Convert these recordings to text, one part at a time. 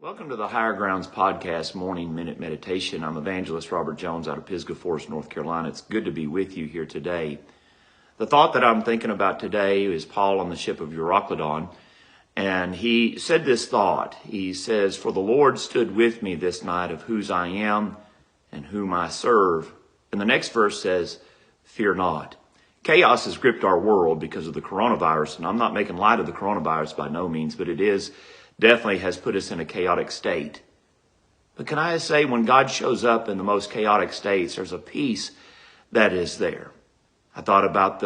Welcome to the Higher Grounds Podcast Morning Minute Meditation. I'm Evangelist Robert Jones out of Pisgah, North Carolina. It's good to be with you here today. The thought that I'm thinking about today is Paul on the ship of Euroclydon, and he said this thought. He says, "For the Lord stood with me this night of whose I am and whom I serve." And the next verse says, "Fear not." Chaos has gripped our world because of the coronavirus, and I'm not making light of the coronavirus by no means, but it definitely has put us in a chaotic state. But can I say, when God shows up in the most chaotic states, there's a peace that is there. I thought about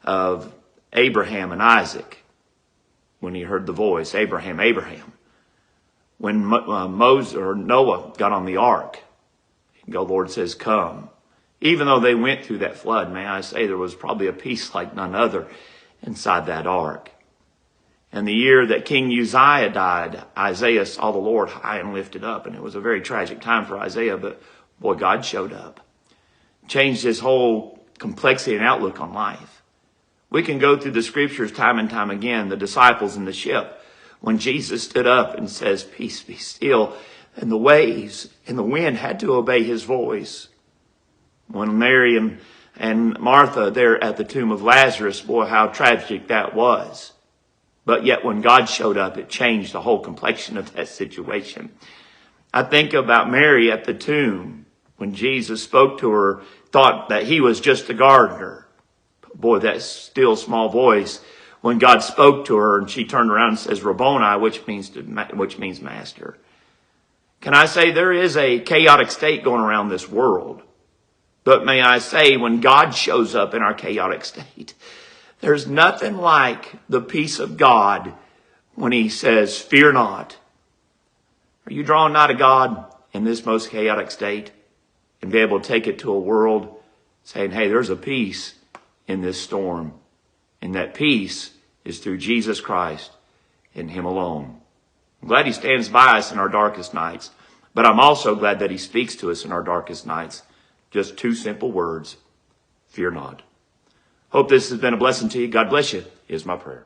of Abraham and Isaac when he heard the voice, "Abraham, Abraham." When Moses or Noah got on the ark, the Lord says, "Come." Even though they went through that flood, may I say, there was probably a peace like none other inside that ark. And the year that King Uzziah died, Isaiah saw the Lord high and lifted up. And it was a very tragic time for Isaiah, but boy, God showed up. Changed his whole complexity and outlook on life. We can go through the scriptures time and time again, the disciples in the ship, when Jesus stood up and says, "Peace, be still," and the waves and the wind had to obey his voice. When Mary and Martha there at the tomb of Lazarus, boy, how tragic that was. But yet when God showed up, it changed the whole complexion of that situation. I think about Mary at the tomb when Jesus spoke to her, thought that he was just a gardener. Boy, that still small voice, when God spoke to her and she turned around and says, "Rabboni," which means master. Can I say there is a chaotic state going around this world? But may I say, when God shows up in our chaotic state, there's nothing like the peace of God when he says, "Fear not." Are you drawing nigh to God in this most chaotic state and be able to take it to a world saying, "Hey, there's a peace in this storm." And that peace is through Jesus Christ and him alone. I'm glad he stands by us in our darkest nights, but I'm also glad that he speaks to us in our darkest nights. Just two simple words: fear not. Hope this has been a blessing to you. God bless you, is my prayer.